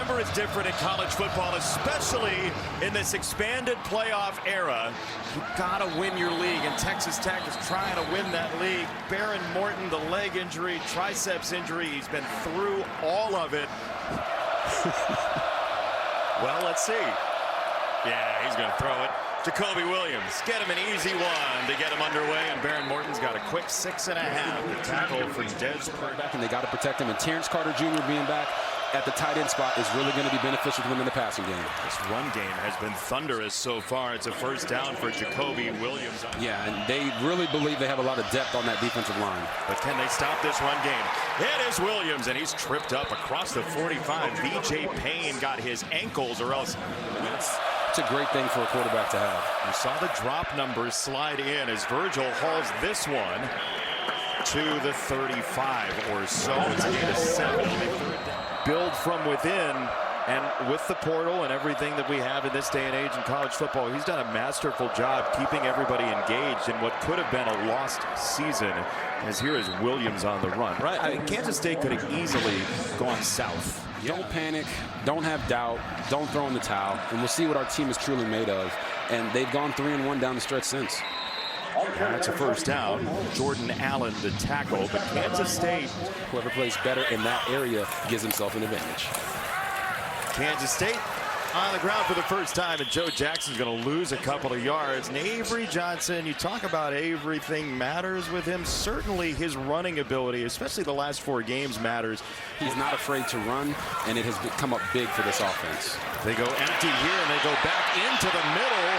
never is different in college football, especially in this expanded playoff era. You gotta win your league, and Texas Tech is trying to win that league. Baron Morton, the leg injury, triceps injury, he's been through all of it. Well, let's see. Yeah, he's gonna throw it. Jacoby Williams, get him an easy one to get him underway, and Baron Morton's got a quick 6.5. The tackle for Des Purdy. And they got to protect him, and Terrence Carter Jr. being back at the tight end spot is really going to be beneficial to them in the passing game. This run game has been thunderous so far. It's a first down for Jacoby Williams. Yeah, and they really believe they have a lot of depth on that defensive line. But can they stop this run game? It is Williams, and he's tripped up across the 45. BJ Payne got his ankles, or else it's a great thing for a quarterback to have. You saw the drop numbers slide in as Virgil hauls this one to the 35 or so. It's a gain of 7. Build from within, and with the portal and everything that we have in this day and age in college football, he's done a masterful job keeping everybody engaged in what could have been a lost season, as here is Williams on the run. Right, I mean, Kansas State could have easily gone south. Don't panic, don't have doubt, don't throw in the towel, and we'll see what our team is truly made of. And they've gone 3-1 down the stretch since. That's a first down. Jordan Allen, the tackle, but Kansas State, whoever plays better in that area gives himself an advantage. Kansas State on the ground for the first time, and Joe Jackson's going to lose a couple of yards. And Avery Johnson, you talk about everything matters with him. Certainly his running ability, especially the last 4 games, matters. He's not afraid to run, and it has come up big for this offense. They go empty here, and they go back into the middle.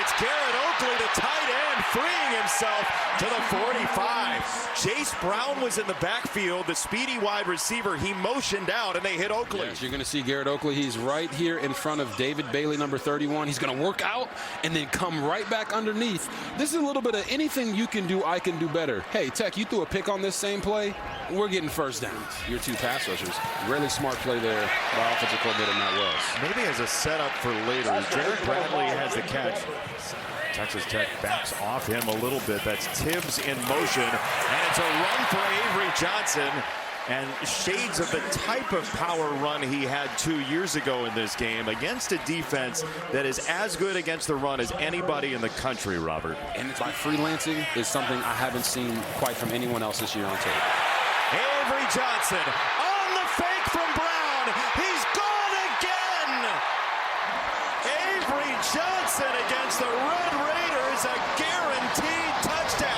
It's Garrett Oakley, the tight end, freeing himself to the 45. Chase Brown was in the backfield, the speedy wide receiver. He motioned out, and they hit Oakley. Yes, you're going to see Garrett Oakley. He's right here in front of David Bailey, number 31. He's going to work out and then come right back underneath. This is a little bit of anything you can do, I can do better. Hey, Tech, you threw a pick on this same play. We're getting first downs. Your 2 pass rushers. Really smart play there by offensive coordinator Matt Wells. Maybe as a setup for later, as Jared Bradley has the catch. Texas Tech backs off him a little bit. That's Tibbs in motion, and it's a run for Avery Johnson, and shades of the type of power run he had 2 years ago in this game against a defense that is as good against the run as anybody in the country, Robert. And by freelancing is something I haven't seen quite from anyone else this year on tape. Avery Johnson on the fake from Brown. He's gone again. Avery Johnson against the Red Raiders, a guaranteed touchdown.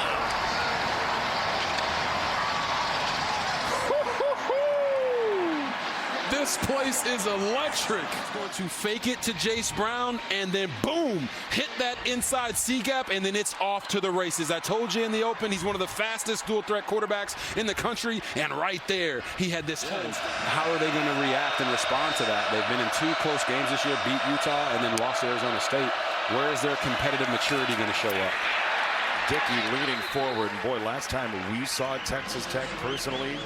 This place is electric. He's going to fake it to Jace Brown and then boom, hit that inside C gap, and then it's off to the races. I told you in the open, he's one of the fastest dual threat quarterbacks in the country, and right there, he had this hold. How are they going to react and respond to that? They've been in 2 close games this year, beat Utah and then lost to Arizona State. Where is their competitive maturity going to show up? Dickey leaning forward, and boy, last time we saw Texas Tech personally.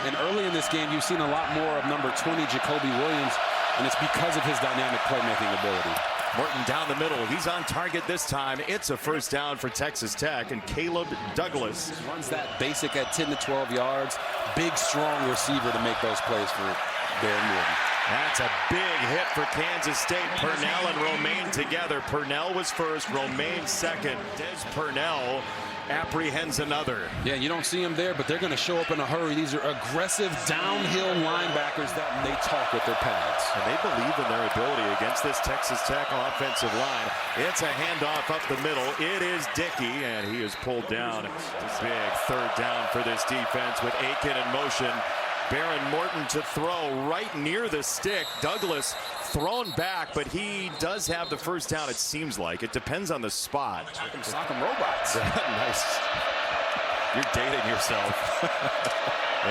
And early in this game, you've seen a lot more of number 20, Jacoby Williams, and it's because of his dynamic playmaking ability. Morton down the middle. He's on target this time. It's a first down for Texas Tech, and Caleb Douglas runs that basic at 10 to 12 yards. Big, strong receiver to make those plays for Baron Morton. That's a big hit for Kansas State. Purnell and Romaine together. Purnell was first, Romaine second. Des Purnell apprehends another. Yeah, you don't see him there, but they're going to show up in a hurry. These are aggressive downhill linebackers that they talk with their pads. And they believe in their ability against this Texas Tech offensive line. It's a handoff up the middle. It is Dickey, and he is pulled down. Big third down for this defense with Aiken in motion. Baron Morton to throw right near the stick. Douglas thrown back, but he does have the first down, it seems like. It depends on the spot. Soccer robots. Nice. You're dating yourself.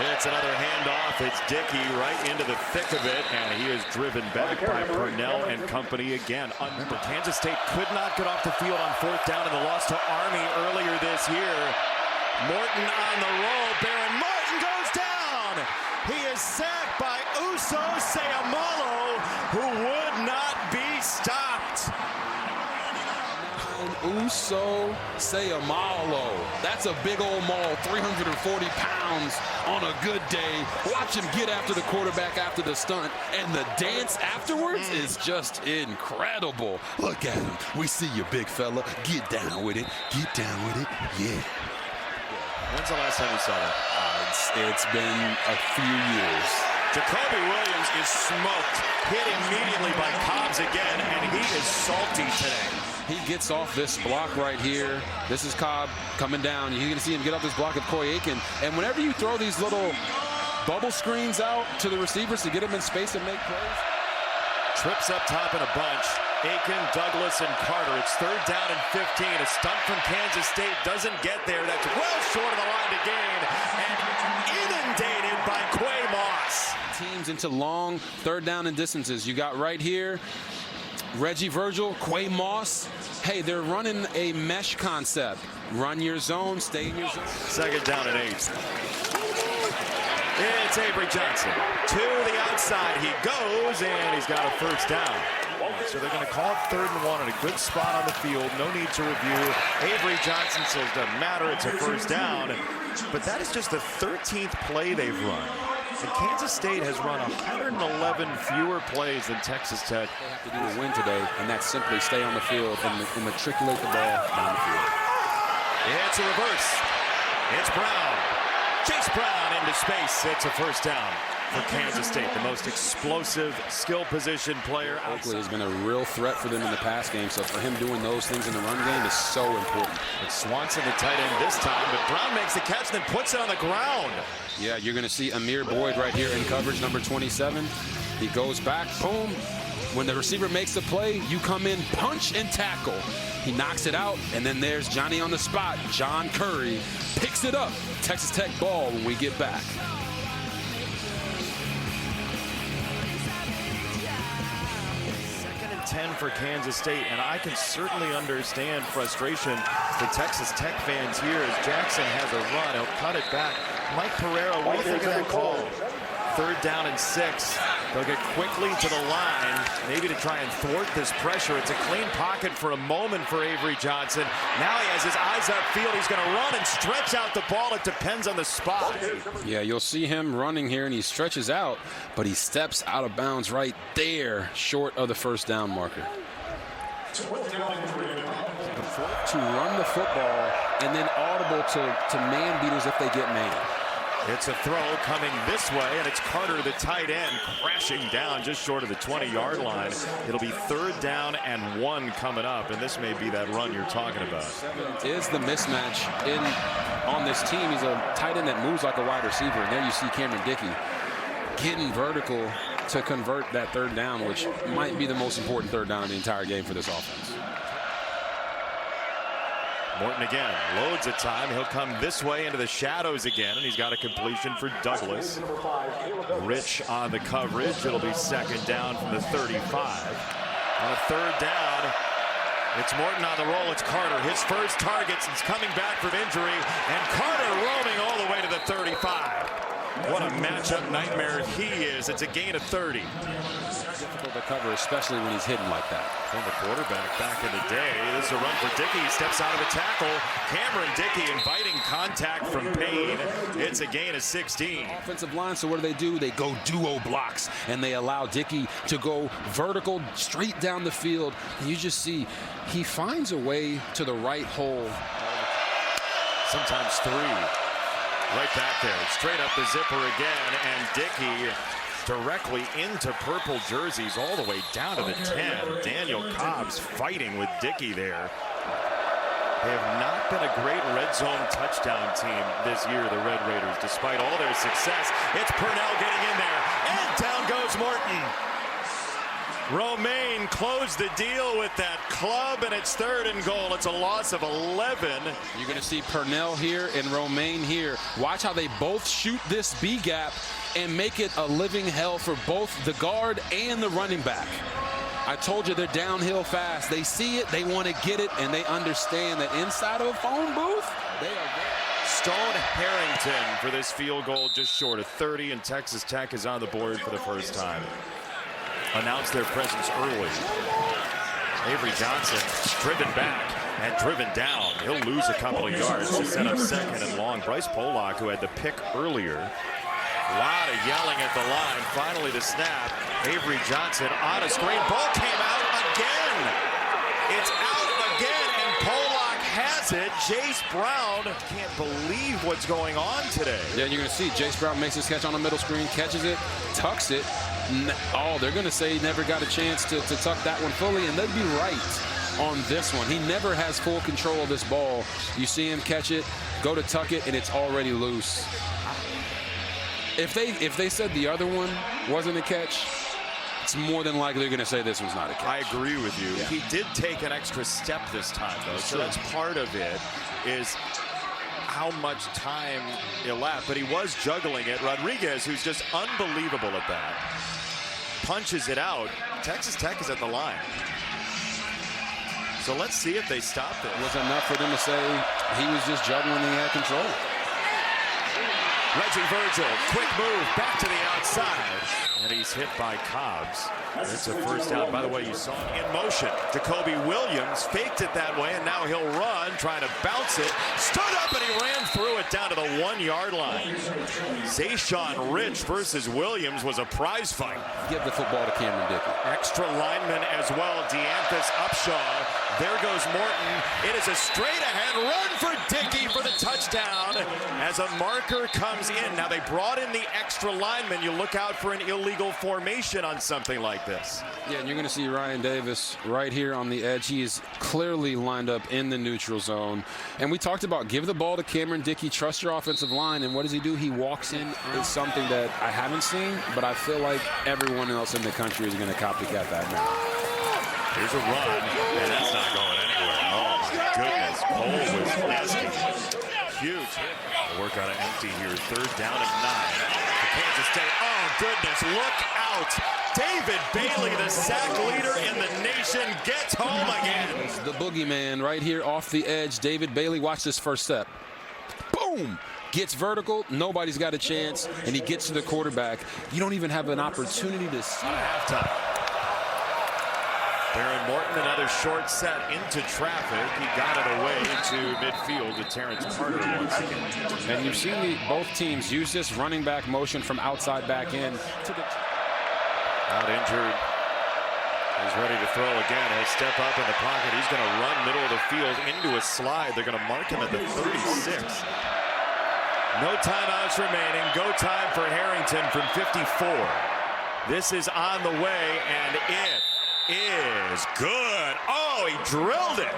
It's another handoff. It's Dickey right into the thick of it, and he is driven back by Purnell and company again. Remember, Kansas State could not get off the field on 4th down in the loss to Army earlier this year. Morton on the roll. Baron Morton goes down. He is sacked by Uso Seumalo, who would not be stopped. Uso Seumalo. That's a big old maul, 340 pounds on a good day. Watch him get after the quarterback after the stunt, and the dance afterwards is just incredible. Look at him. We see you, big fella. Get down with it. Get down with it. Yeah. When's the last time you saw that? It's been a few years. Jacoby Williams is smoked, hit immediately by Cobbs again, and he is salty today. He gets off this block right here. This is Cobb coming down. You're going to see him get off this block of Coy Aiken. And whenever you throw these little bubble screens out to the receivers to get them in space and make plays. Trips up top in a bunch. Aiken, Douglas, and Carter. It's 3rd down and 15. A stunt from Kansas State doesn't get there. That's well short of the line to gain. And inundated by Quay Moss. Teams into long 3rd down and distances. You got right here Reggie Virgil, Quay Moss. Hey, they're running a mesh concept. Run your zone, stay in your zone. 2nd down and 8. It's Avery Johnson. To the outside he goes, and he's got a 1st down. So they're going to call it 3rd and 1 in a good spot on the field. No need to review. Avery Johnson says doesn't matter. It's a 1st down. But that is just the 13th play they've run. And Kansas State has run 111 fewer plays than Texas Tech. They have to do to win today, and that's simply stay on the field and matriculate the ball down the field. It's a reverse. It's Brown. Chase Brown into space. It's a 1st down for Kansas State, the most explosive skill position player. Oakley has been a real threat for them in the pass game, so for him doing those things in the run game is so important. It's Swanson, the tight end this time, but Brown makes the catch, then puts it on the ground. Yeah, you're going to see Amir Boyd right here in coverage, number 27. He goes back, boom. When the receiver makes the play, you come in, punch and tackle. He knocks it out, and then there's Johnny on the spot. John Curry picks it up. Texas Tech ball when we get back. 2nd and 10 for Kansas State, and I can certainly understand frustration for Texas Tech fans here as Jackson has a run. He'll cut it back. Mike Pereira, what do you think of that call? 3rd down and 6. They'll get quickly to the line, maybe to try and thwart this pressure. It's a clean pocket for a moment for Avery Johnson. Now he has his eyes upfield. He's going to run and stretch out the ball. It depends on the spot. Yeah, you'll see him running here, and he stretches out, but he steps out of bounds right there, short of the 1st down marker. To run the football and then audible to man beaters if they get man. It's a throw coming this way, and it's Carter, the tight end, crashing down just short of the 20-yard line. It'll be 3rd down and 1 coming up, and this may be that run you're talking about. Is the mismatch on this team. He's a tight end that moves like a wide receiver, and there you see Cameron Dickey getting vertical to convert that 3rd down, which might be the most important 3rd down in the entire game for this offense. Morton again, loads of time. He'll come this way into the shadows again, and he's got a completion for Douglas. Rich on the coverage. It'll be 2nd down from the 35. On a 3rd down, it's Morton on the roll. It's Carter, his first target since coming back from injury, and Carter roaming all the way to the 35. What a matchup nightmare he is. It's a gain of 30. Difficult to cover, especially when he's hidden like that. Former quarterback back in the day. This is a run for Dickey. He steps out of a tackle. Cameron Dickey inviting contact from Payne. It's a gain of 16. Offensive line, so what do? They go duo blocks, and they allow Dickey to go vertical straight down the field. And you just see he finds a way to the right hole. Sometimes 3. Right back there, straight up the zipper again, and Dickey directly into purple jerseys all the way down to the 10. Daniel Cobbs fighting with Dickey there. They have not been a great red zone touchdown team this year, the Red Raiders, despite all their success. It's Purnell getting in there, and down goes Morton. Romaine closed the deal with that club, and it's 3rd and goal. It's a loss of 11. You're going to see Purnell here and Romaine here. Watch how they both shoot this B gap and make it a living hell for both the guard and the running back. I told you they're downhill fast. They see it, they want to get it, and they understand that inside of a phone booth, they are there. Stone Harrington for this field goal just short of 30, and Texas Tech is on the board for the first time. Announced their presence early. Avery Johnson driven back. And driven down. He'll lose a couple of yards to set up second and long. Bryce Pollock, who had the pick earlier. A lot of yelling at the line. Finally the snap. Avery Johnson on a screen. Ball came out again. It's out again, and Pollock has it. Jace Brown can't believe what's going on today. Yeah, you're going to see Jace Brown makes his catch on the middle screen, catches it, tucks it. Oh, they're going to say he never got a chance to tuck that one fully, and they'd be right on this one. He never has full control of this ball. You see him catch it, go to tuck it, and it's already loose. If they said the other one wasn't a catch, it's more than likely they're going to say this one's not a catch. I agree with you. Yeah. He did take an extra step this time, though, so that's part of it, is how much time elapsed. But he was juggling it. Rodriguez, who's just unbelievable at that, punches it out. Texas Tech is at the line. So let's see if they stop it. It was enough for them to say he was just juggling and he had control. Reggie Virgil, quick move back to the outside. And he's hit by Cobbs. It's a first down. By the way, you saw him in motion. Jacoby Williams faked it that way, and now he'll run, trying to bounce it. Stood up, and he ran through it down to the 1-yard line. Zayshawn Rich versus Williams was a prize fight. Give the football to Cameron Dickey. Extra lineman as well, DeAnthus Upshaw. There goes Morton. It is a straight-ahead run for Dickey for the touchdown as a marker comes in. Now, they brought in the extra lineman. You look out for an illegal formation on something like this. Yeah, and you're going to see Ryan Davis right here on the edge. He is clearly lined up in the neutral zone. And we talked about give the ball to Cameron Dickey, trust your offensive line. And what does he do? He walks in. It's something that I haven't seen, but I feel like everyone else in the country is going to copycat that now. Here's a run, and that's not going anywhere. Oh, my goodness. Cole was nasty. Huge hit. They'll work on an empty here. 3rd down and 9. For Kansas State. Oh, goodness. Look out. David Bailey, the sack leader in the nation, gets home again. The boogeyman right here off the edge. David Bailey, watch this first step. Boom! Gets vertical, nobody's got a chance, and he gets to the quarterback. You don't even have an opportunity to see. Halftime. Darren Morton, another short set into traffic. He got it away to midfield to Terrence Carter once again. And you've seen both teams use this running back motion from outside back in. Out injured. He's ready to throw again. He'll step up in the pocket. He's going to run middle of the field into a slide. They're going to mark him at the 36. No timeouts remaining. Go time for Harrington from 54. This is on the way, and it is good. Oh, he drilled it.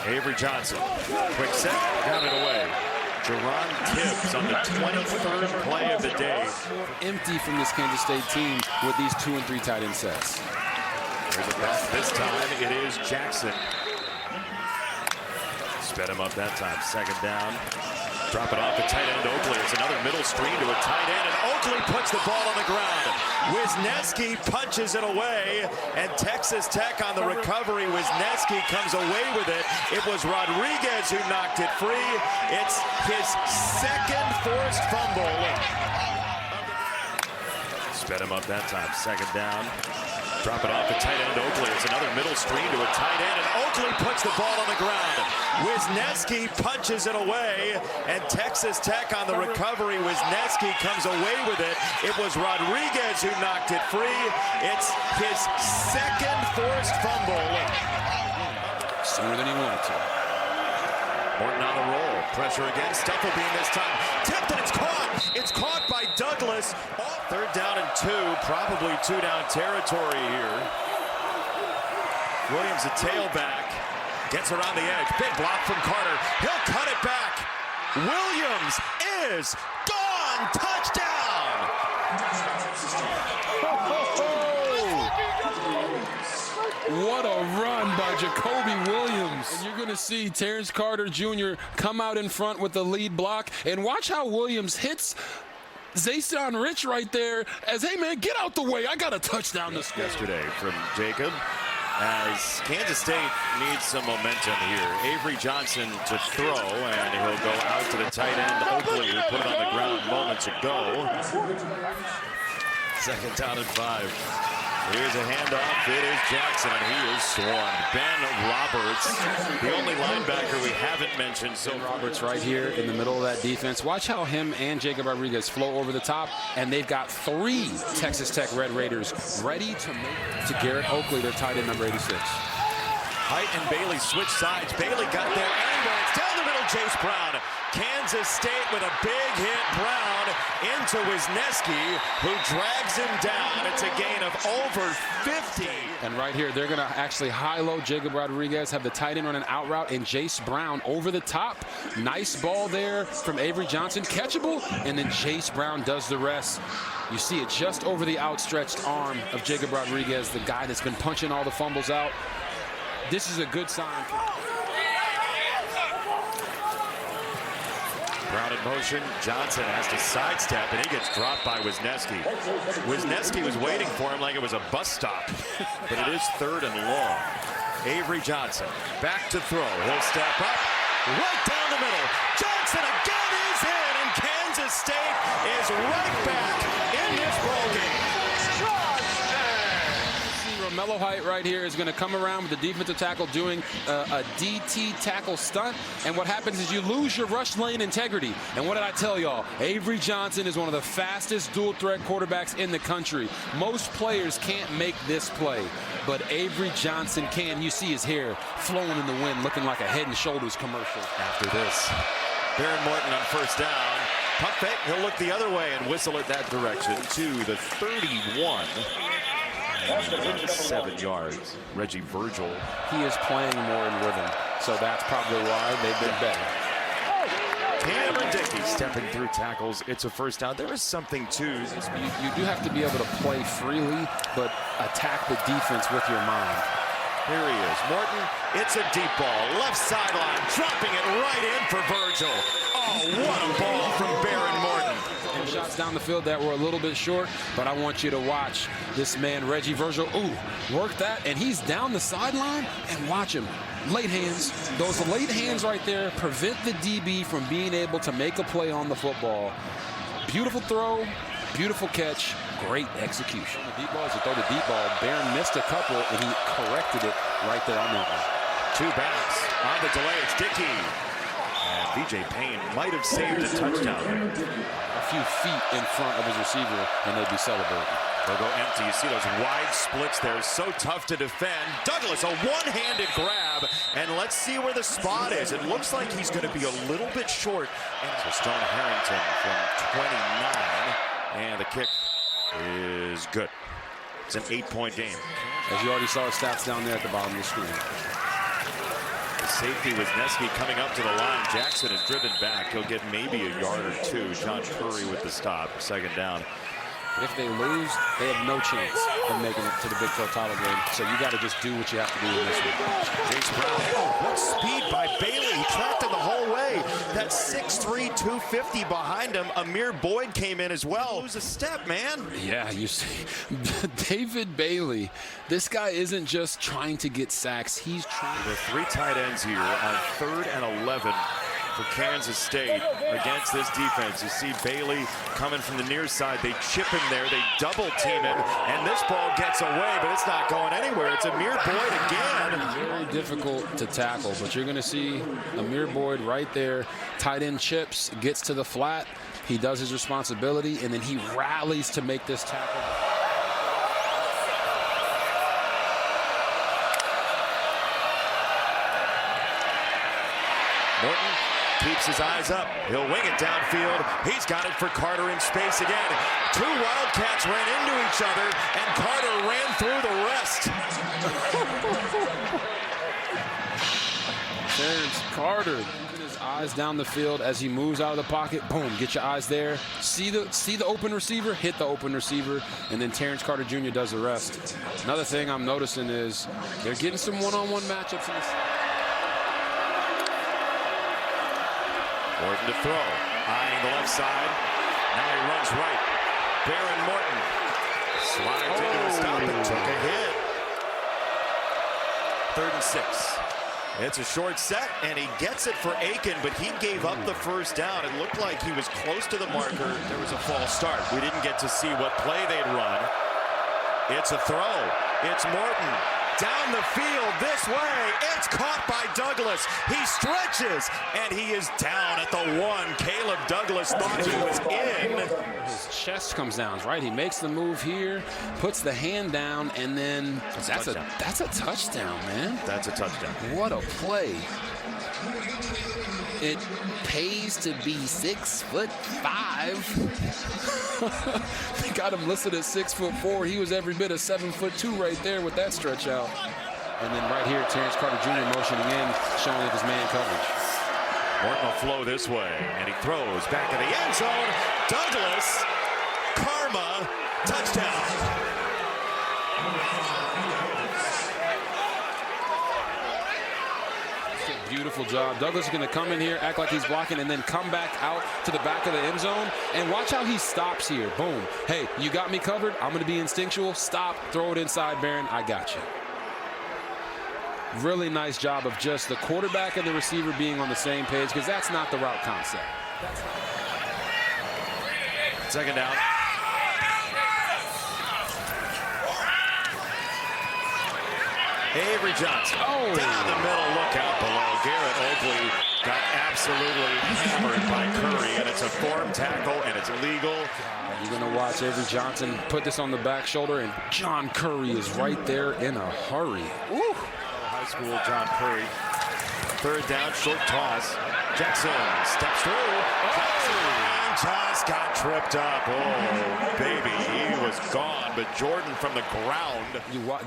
Avery Johnson, quick set, got it away. Jerron Tibbs on the 23rd play of the day. Empty from this Kansas State team with these 2 and 3 tight end sets. There's a pass. This time it is Jackson. Sped him up that time. 2nd down. Drop it off to tight end Oakley. It's another middle screen to a tight end, and Oakley puts the ball on the ground. Wisniewski punches it away, and Texas Tech on the recovery. Wisniewski comes away with it. It was Rodriguez who knocked it free. It's his 2nd forced fumble. Sped him up that time. 2nd down. Drop it off to tight end Oakley. It's another middle screen to a tight end, and Oakley puts the ball on the ground. Wisniewski punches it away, and Texas Tech on the recovery. Wisniewski comes away with it. It was Rodriguez who knocked it free. It's his 2nd forced fumble. Sooner than he wanted to. Morton on the roll. Pressure again. Stufflebeam this time. Tipped, and it's caught. It's caught by Douglas. 3rd down and 2. Probably 2-down territory here. Williams, a tailback. Gets around the edge. Big block from Carter. He'll cut it back. Williams is gone. Touchdown. What a run by Jacoby Williams. And you're going to see Terrence Carter Jr. come out in front with the lead block. And watch how Williams hits Zayshawn Rich right there as, hey, man, get out the way. I got a touchdown to score. Yesterday from Jacob. As Kansas State needs some momentum here. Avery Johnson to throw, and he'll go out to the tight end Oakley, who put it on the ground moments ago. Second down and 5. Here's a handoff. It is Jackson, and he is swarmed. Ben Roberts, the only linebacker we haven't mentioned. So Roberts right here in the middle of that defense. Watch how him and Jacob Rodriguez flow over the top, and they've got 3 Texas Tech Red Raiders ready to make to Garrett Oakley, their tight end number 86. Height and Bailey switch sides. Bailey got there anyway. It's down the middle, Jace Brown. Kansas State with a big hit. Brown into Wisniewski, who drags him down. It's a gain of over 50. And right here, they're going to actually high-low Jacob Rodriguez, have the tight end on an out route, and Jace Brown over the top. Nice ball there from Avery Johnson, catchable, and then Jace Brown does the rest. You see it just over the outstretched arm of Jacob Rodriguez, the guy that's been punching all the fumbles out. This is a good sign. Brown in motion. Johnson has to sidestep, and he gets dropped by Wisniewski. Wisniewski was waiting for him like it was a bus stop, but it is 3rd and long. Avery Johnson back to throw. He'll step up right down the middle. Johnson again is in, and Kansas State is right back in this ballgame. Mellow Height right here is going to come around with the defensive tackle doing a DT tackle stunt, and what happens is you lose your rush lane integrity. And what did I tell y'all? Avery Johnson is one of the fastest dual threat quarterbacks in the country. Most players can't make this play, but Avery Johnson can. You see his hair flowing in the wind, looking like a Head and Shoulders commercial. After this, Baron Morton on first down. Pump fake, he'll look the other way and whistle it that direction to the 31. 7 yards. Reggie Virgil. He is playing more in rhythm, so that's probably why they've been better. Cameron Dickey stepping through tackles. It's a first down. There is something too. You do have to be able to play freely, but attack the defense with your mind. Here he is. Morton, it's a deep ball. Left sideline, dropping it right in for Virgil. Oh, what a ball from Baron Morton. And shots down the field that were a little bit short, but I want you to watch this man, Reggie Virgil. Ooh, work that, and he's down the sideline, and watch him. Late hands. Those late hands right there prevent the DB from being able to make a play on the football. Beautiful throw, beautiful catch, great execution. The deep ball is to throw the deep ball. Barron missed a couple, and he corrected it right there on that one. 2 backs on the delay. It's Dickey. And VJ Payne might have saved a touchdown. A few feet in front of his receiver, and they'd be celebrating. They'll go empty. You see those wide splits there. So tough to defend. Douglas, a one-handed grab. And let's see where the spot is. It looks like he's going to be a little bit short. So Stone Harrington from 29. And the kick is good. It's an 8-point game. As you already saw the stats down there at the bottom of the screen. The safety Wisniewski coming up to the line. Jackson is driven back. He'll get maybe a yard or 2. John Curry with the stop. 2nd down. If they lose, they have no chance of making it to the Big 12 title game. So you got to just do what you have to do in this one. Jace Brown. Oh, what speed by Bailey. He tracked him the whole way. That's 6'3", 250 behind him. Amir Boyd came in as well. Lose a step, man. Yeah, you see, David Bailey. This guy isn't just trying to get sacks. He's trying. The 3 tight ends here on 3rd and 11. For Kansas State against this defense. You see Bailey coming from the near side. They chip him there. They double team him. And this ball gets away, but it's not going anywhere. It's Amir Boyd again. Very difficult to tackle, but you're going to see Amir Boyd right there. Tight end chips, gets to the flat. He does his responsibility, and then he rallies to make this tackle. Morton keeps his eyes up. He'll wing it downfield. He's got it for Carter in space again. 2 Wildcats ran into each other, and Carter ran through the rest. Terrence Carter. His eyes down the field as he moves out of the pocket. Boom, get your eyes there. See the open receiver, hit the open receiver, and then Terrence Carter Jr. does the rest. Another thing I'm noticing is they're getting some one-on-one matchups in this. Morton to throw, eyeing the left side. Now he runs right. Baron Morton slides into a stop and took a hit. 3rd and 6. It's a short set, and he gets it for Aiken, but he gave up the first down. It looked like he was close to the marker. There was a false start. We didn't get to see what play they'd run. It's a throw. It's Morton. Down the field this way. It's caught by Douglas. He stretches, and he is down at the 1. Caleb Douglas thought he was in. His chest comes down, right? He makes the move here, puts the hand down, and then that's a touchdown, man. That's a touchdown. What a play. It pays to be 6'5". They got him listed at 6'4". He was every bit of 7'2" right there with that stretch out. And then right here, Terrence Carter Jr. motioning in, showing that his man coverage. Morton will flow this way, and he throws back in the end zone. Douglas, karma, touchdown. Beautiful job. Douglas is going to come in here, act like he's blocking, and then come back out to the back of the end zone. And watch how he stops here. Boom. Hey, you got me covered. I'm going to be instinctual. Stop. Throw it inside, Barron. I got you. Really nice job of just the quarterback and the receiver being on the same page, because that's not the route concept. Second down. Avery Johnson. Oh. Down the middle, look out below. Garrett Oakley got absolutely hammered by Curry, and it's a form tackle, and it's illegal. You're going to watch Avery Johnson put this on the back shoulder, and John Curry is right there in a hurry. Woo. High school John Curry. Third down, short toss. Jackson steps through. And just got tripped up. Oh, baby, he was gone. But Jordan from the ground.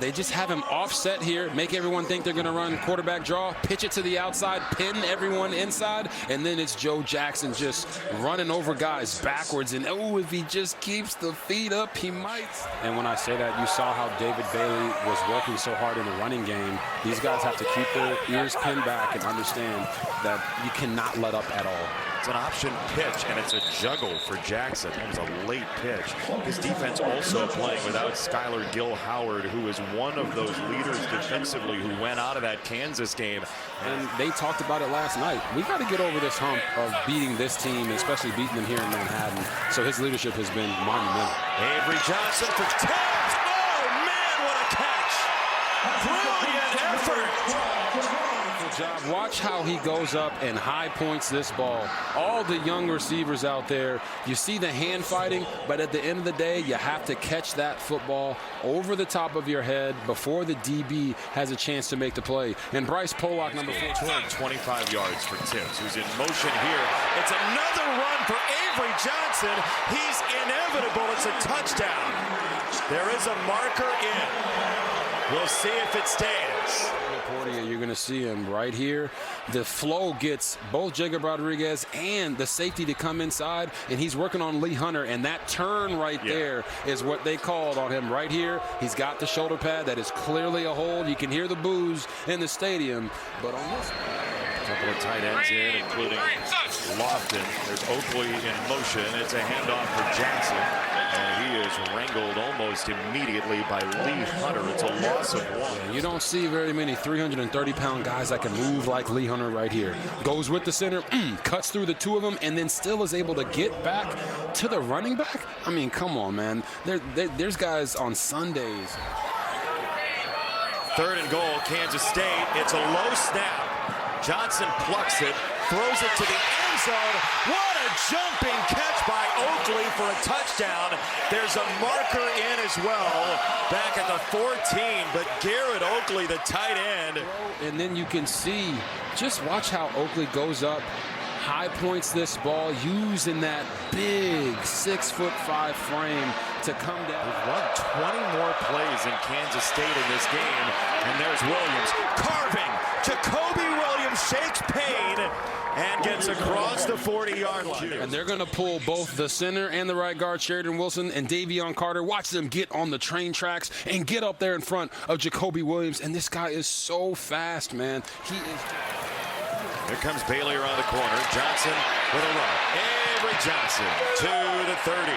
They just have him offset here, make everyone think they're going to run quarterback draw, pitch it to the outside, pin everyone inside, and then it's Joe Jackson just running over guys backwards. And, oh, if he just keeps the feet up, he might. And when I say that, you saw how David Bailey was working so hard in the running game. These guys have to keep their ears pinned back and understand that you cannot let up at all. It's an option pitch, and it's a juggle for Jackson. It was a late pitch. His defense also playing without Skylar Gill-Howard, who is one of those leaders defensively who went out of that Kansas game. And they talked about it last night. We got to get over this hump of beating this team, especially beating them here in Manhattan. So his leadership has been monumental. Avery Johnson for Tibbs. Oh, man, what a catch. Brilliant effort. Job. Watch how he goes up and high points this ball. All the young receivers out there, you see the hand fighting, but at the end of the day, you have to catch that football over the top of your head before the DB has a chance to make the play. And Bryce Pollock, number 4, 25 yards for Tibbs, who's in motion here. It's another run for Avery Johnson. He's inevitable. It's a touchdown. There is a marker in. We'll see if it stands. You're going to see him right here. The flow gets both Jacob Rodriguez and the safety to come inside, and he's working on Lee Hunter, and that turn right there is what they called on him right here. He's got the shoulder pad. That is clearly a hold. You can hear the boos in the stadium, but on this a couple of tight ends in, including Lofton. There's Oakley in motion. It's a handoff for Jackson, and he is wrangled almost immediately by Lee Hunter. It's a loss of 1. You don't see very many 330-pound guys that can move like Lee Hunter right here. Goes with the center, cuts through the two of them, and then still is able to get back to the running back. I mean, come on, man. There's guys on Sundays. Third and goal, Kansas State. It's a low snap. Johnson plucks it, throws it to the end zone. What a jumping catch by Oakley for a touchdown. There's a marker in as well, back at the 14, but Garrett Oakley, the tight end. And then you can see, just watch how Oakley goes up, high points this ball, using that big 6'5" frame to come down. We've run 20 more plays in Kansas State in this game, and there's Williams carving. Jacoby Williams shakes pain and gets across the 40-yard line. And they're going to pull both the center and the right guard, Sheridan Wilson and Davion Carter. Watch them get on the train tracks and get up there in front of Jacoby Williams. And this guy is so fast, man. He is. Here comes Bailey around the corner. Johnson with a run. Avery Johnson to the 30.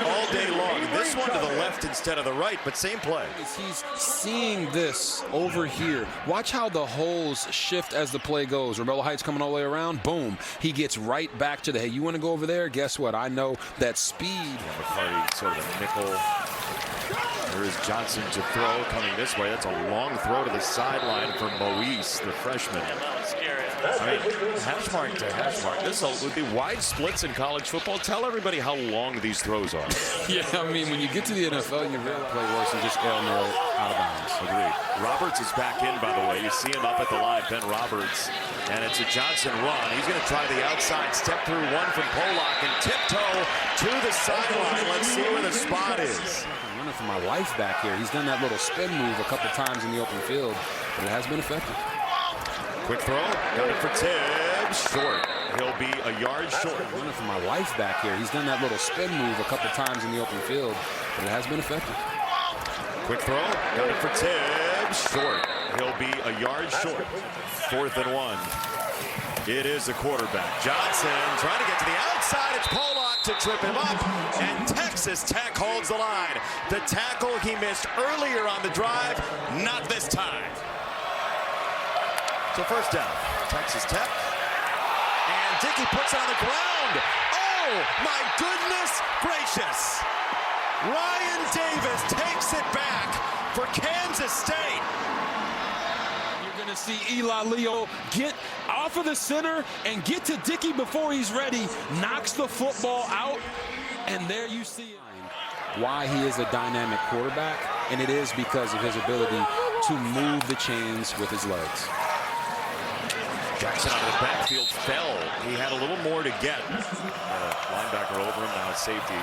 All day long. This one to the left instead of the right, but same play. He's seeing this over here. Watch how the holes shift as the play goes. Romello Heights coming all the way around. Boom. He gets right back to the, hey, you want to go over there? Guess what? I know that speed. McCarty sort of a nickel. There is Johnson to throw coming this way. That's a long throw to the sideline for Moise, the freshman. I mean, hash mark to hash mark. This would be wide splits in college football. Tell everybody how long these throws are. Yeah, I mean, when you get to the NFL, you really play worse than just air no out of bounds. Agreed. Roberts is back in, by the way. You see him up at the line, Ben Roberts. And it's a Johnson run. He's going to try the outside step through one from Pollock and tiptoe to the sideline. Let's see where the spot is. I'm running for my life back here. He's done that little spin move a couple times in the open field, but it has been effective. Quick throw, got it for Tibbs, short. He'll be a yard short. I'm running for my life back here. He's done that little spin move a couple times in the open field, but it has been effective. Quick throw, got it for Tibbs, short. He'll be a yard short. 4th and 1. It is the quarterback. Johnson trying to get to the outside. It's Pollock to trip him up, and Texas Tech holds the line. The tackle he missed earlier on the drive, not this time. So first down, Texas Tech. And Dickey puts it on the ground. Oh, my goodness gracious. Ryan Davis takes it back for Kansas State. You're going to see Eli Leo get off of the center and get to Dickey before he's ready. Knocks the football out, and there you see why he is a dynamic quarterback, and it is because of his ability to move the chains with his legs. Jackson out of the backfield fell. He had a little more to get. Linebacker over him, now safety.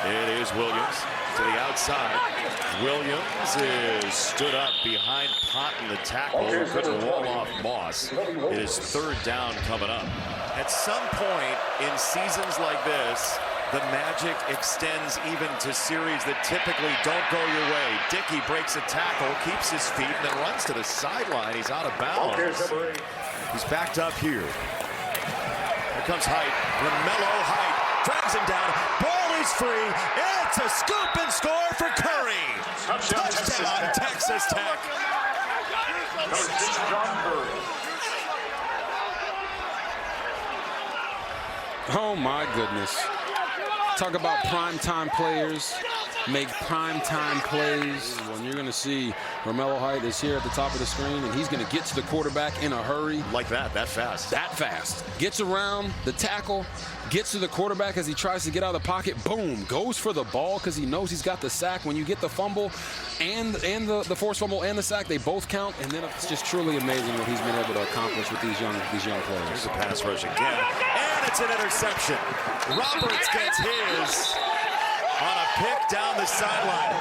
It is Williams to the outside. Williams is stood up behind Ponton, the tackle, who couldn't roll off Moss. It is 3rd down coming up. At some point in seasons like this, the magic extends even to series that typically don't go your way. Dickey breaks a tackle, keeps his feet, and then runs to the sideline. He's out of bounds. He's backed up here. Here comes Height. Romello Height drags him down. Ball is free. It's a scoop and score for Curry. Touchdown, Texas Tech. Oh my goodness. Talk about primetime players make primetime plays. When you're going to see Romello Height is here at the top of the screen, and he's going to get to the quarterback in a hurry. Like that fast. That fast. Gets around the tackle, gets to the quarterback as he tries to get out of the pocket. Boom. Goes for the ball because he knows he's got the sack. When you get the fumble and the forced fumble and the sack, they both count. And then it's just truly amazing what he's been able to accomplish with these young players. There's a pass rush again. And it's an interception. Roberts gets his on a pick down the sideline.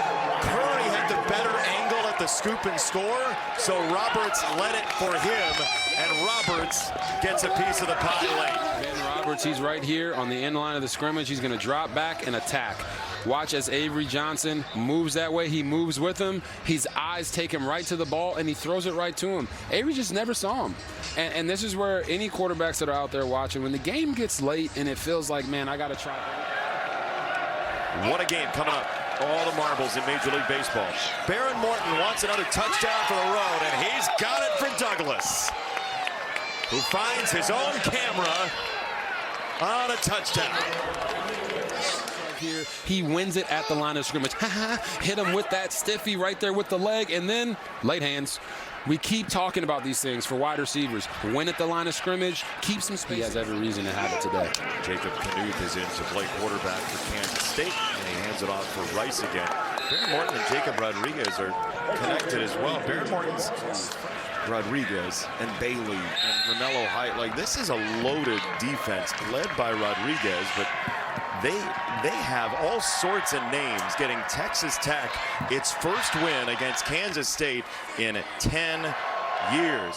Curry had the better angle at the scoop and score, so Roberts led it for him, and Roberts gets a piece of the pie late. Ben Roberts, he's right here on the end line of the scrimmage. He's going to drop back and attack. Watch as Avery Johnson moves that way. He moves with him. His eyes take him right to the ball, and he throws it right to him. Avery just never saw him. And this is where any quarterbacks that are out there watching, when the game gets late and it feels like, man, I got to try. What a game coming up. All the marbles in Major League Baseball. Baron Morton wants another touchdown for the road, and he's got it for Douglas, who finds his own camera on a touchdown. Here, he wins it at the line of scrimmage. Hit him with that stiffy right there with the leg, and then late hands. We keep talking about these things for wide receivers. Win at the line of scrimmage, keep some speed. He has every reason to have it today. Jacob Knuth is in to play quarterback for Kansas State, and he hands it off for Rice again. Baron Morton and Jacob Rodriguez are connected as well. Baron Morton's Rodriguez and Bailey and Romello Height. Like, this is a loaded defense led by Rodriguez, but they have all sorts of names getting Texas Tech its first win against Kansas State in 10 years.